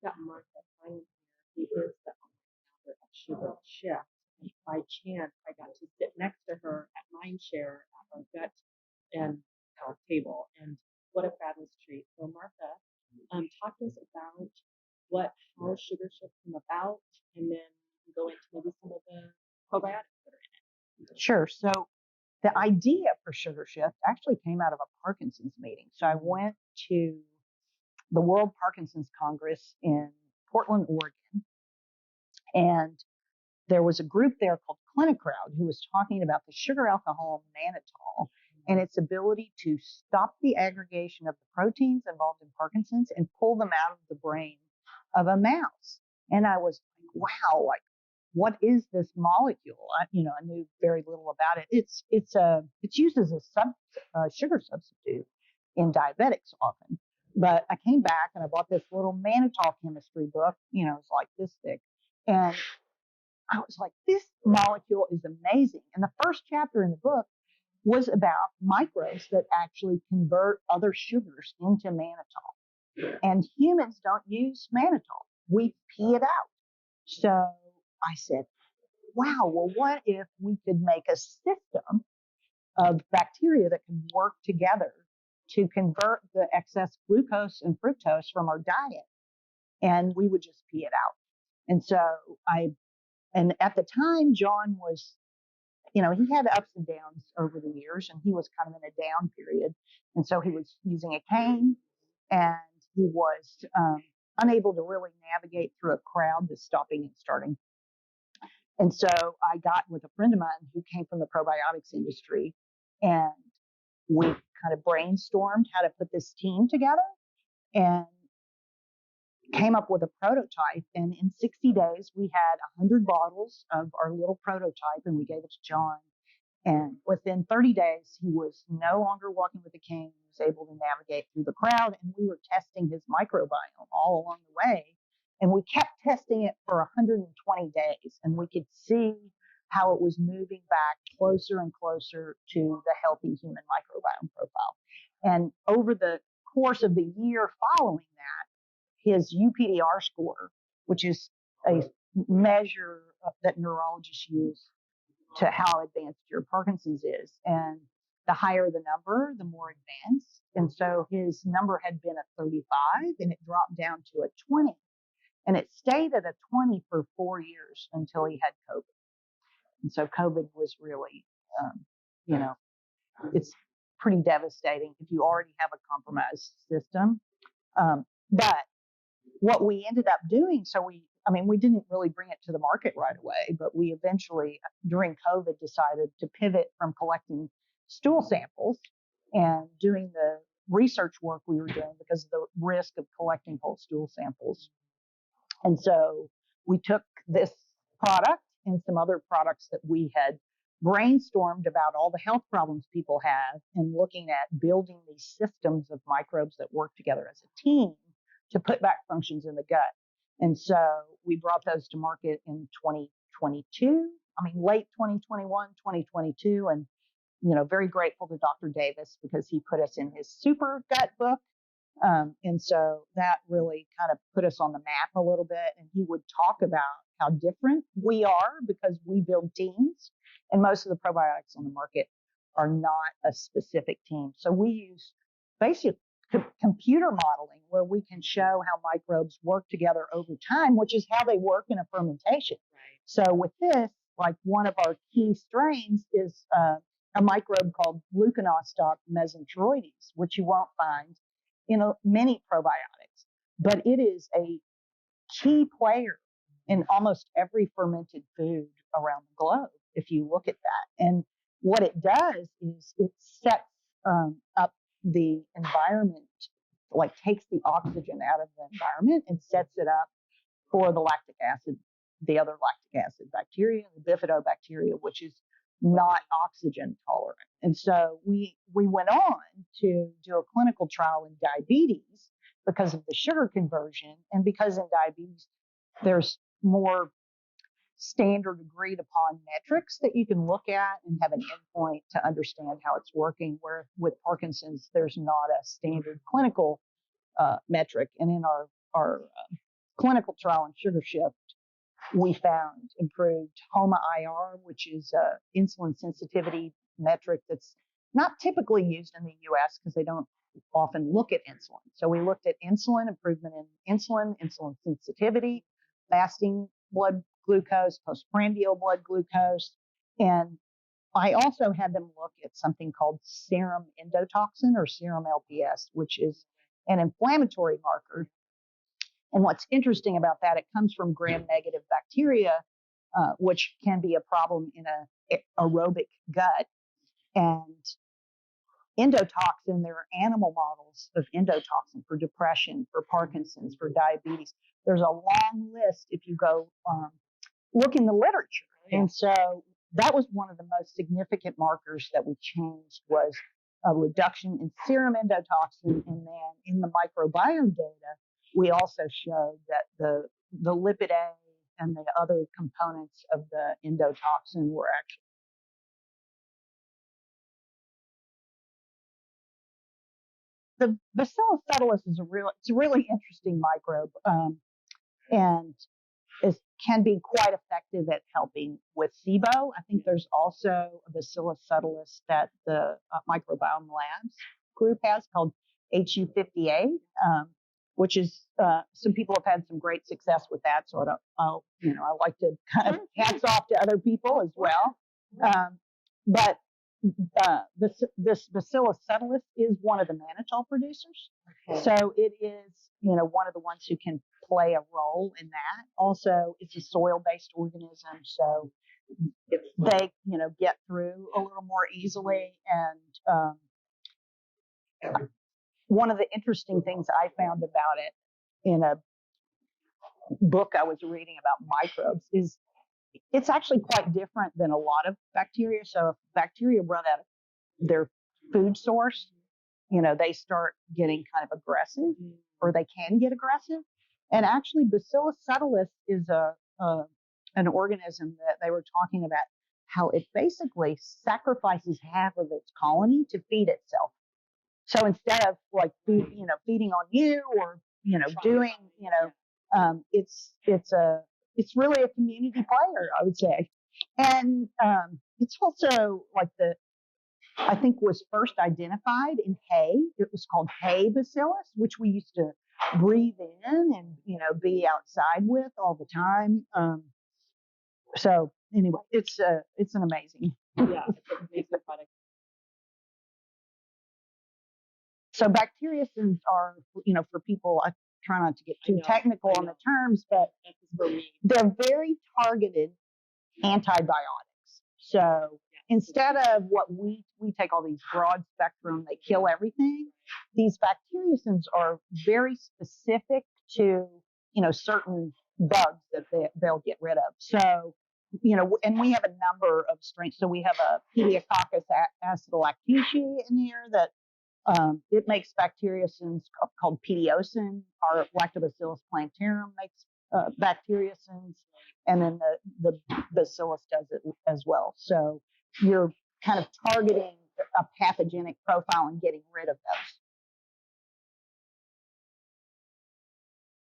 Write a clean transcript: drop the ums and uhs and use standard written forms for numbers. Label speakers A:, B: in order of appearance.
A: got Martha Carlin here. He is the owner of SugarShift. And by chance, I got to sit next to her at Mindshare at our gut and health table. And what a fabulous treat. So Martha, talk to us about how SugarShift came about, and then go into maybe some of the probiotics that are in it.
B: Sure. So the idea for SugarShift actually came out of a Parkinson's meeting. So I went to the World Parkinson's Congress in Portland, Oregon, and there was a group there called Clinicrowd who was talking about the sugar alcohol mannitol and its ability to stop the aggregation of the proteins involved in Parkinson's and pull them out of the brain of a mouse. And I was like, wow, like, what is this molecule? I knew very little about it. It's used as a sugar substitute in diabetics often. But I came back and I bought this little mannitol chemistry book. It's like this thick, and I was like, this molecule is amazing. And the first chapter in the book was about microbes that actually convert other sugars into mannitol. And humans don't use mannitol. We pee it out. So I said, wow, well, what if we could make a system of bacteria that can work together to convert the excess glucose and fructose from our diet, and we would just pee it out. And so and at the time, John was, he had ups and downs over the years, and he was kind of in a down period. And so he was using a cane, and he was unable to really navigate through a crowd that's stopping and starting. And so I got with a friend of mine who came from the probiotics industry, and we kind of brainstormed how to put this team together and came up with a prototype. And in 60 days, we had 100 bottles of our little prototype, and we gave it to John. And within 30 days, he was no longer walking with a cane. He was able to navigate through the crowd, and we were testing his microbiome all along the way. And we kept testing it for 120 days, and we could see how it was moving back closer and closer to the healthy human microbiome profile. And over the course of the year following that, his UPDR score, which is a measure that neurologists use to how advanced your Parkinson's is. And the higher the number, the more advanced. And so his number had been a 35, and it dropped down to a 20. And it stayed at a 20 for 4 years until he had COVID. And so COVID was really, it's pretty devastating if you already have a compromised system. But what we ended up doing, we didn't really bring it to the market right away, but we eventually, during COVID, decided to pivot from collecting stool samples and doing the research work we were doing because of the risk of collecting whole stool samples. And so we took this product and some other products that we had brainstormed about all the health problems people have, and looking at building these systems of microbes that work together as a team to put back functions in the gut. And so we brought those to market in 2022, late 2021, 2022. And, very grateful to Dr. Davis because he put us in his SuperGut book. And so that really kind of put us on the map a little bit. And he would talk about how different we are because we build teams, and most of the probiotics on the market are not a specific team. So we use basic computer modeling where we can show how microbes work together over time, which is how they work in a fermentation.
A: Right.
B: So with this, like, one of our key strains is a microbe called Leuconostoc mesenteroides, which you won't find in many probiotics, but it is a key player in almost every fermented food around the globe, if you look at that. And what it does is it sets up the environment, like takes the oxygen out of the environment and sets it up for the lactic acid, the other lactic acid bacteria, the bifidobacteria, which is not oxygen tolerant. And so we went on to do a clinical trial in diabetes because of the sugar conversion, and because in diabetes there's more standard agreed upon metrics that you can look at and have an endpoint to understand how it's working, where with Parkinson's there's not a standard clinical metric. And in our clinical trial in SugarShift, we found improved HOMA-IR, which is a insulin sensitivity metric that's not typically used in the U.S. because they don't often look at insulin. So we looked at insulin, improvement in insulin sensitivity, fasting blood glucose, postprandial blood glucose, and I also had them look at something called serum endotoxin or serum LPS, which is an inflammatory marker. And what's interesting about that, it comes from gram-negative bacteria, which can be a problem in an aerobic gut. And endotoxin, there are animal models of endotoxin for depression, for Parkinson's, for diabetes. There's a long list if you go look in the literature. And so that was one of the most significant markers that we changed, was a reduction in serum endotoxin. And then in the microbiome data, we also showed that the lipid A and the other components of the endotoxin were actually. The Bacillus subtilis is it's a really interesting microbe, and can be quite effective at helping with SIBO. I think there's also a Bacillus subtilis that the Microbiome Labs group has called HU58, which is some people have had some great success with that. So I like to kind of hats off to other people as well. But this Bacillus subtilis is one of the mannitol producers. Okay. So it is, one of the ones who can play a role in that. Also, it's a soil-based organism, so they, get through a little more easily. And one of the interesting things I found about it in a book I was reading about microbes is it's actually quite different than a lot of bacteria. So if bacteria run out of their food source, they start getting kind of aggressive, or they can get aggressive. And actually, Bacillus subtilis is an organism that they were talking about how it basically sacrifices half of its colony to feed itself. So instead of like feeding on you or doing it's really a community player, I would say. And it's also like I think was first identified in hay. It was called hay bacillus, which we used to breathe in and be outside with all the time. So anyway, it's an amazing.
A: Yeah, it's an amazing product.
B: So bacteriocins are, for people, I try not to get too technical on the terms, but they're very targeted antibiotics. So instead of what we take all these broad spectrum, they kill everything. These bacteriocins are very specific to, certain bugs that they'll get rid of. So, and we have a number of strains. So we have a Pediococcus acidolactiaceae in here that it makes bacteriocins called Pediocin. Our Lactobacillus plantarum makes bacteriocins, and then the Bacillus does it as well. So you're kind of targeting a pathogenic profile and getting rid of those.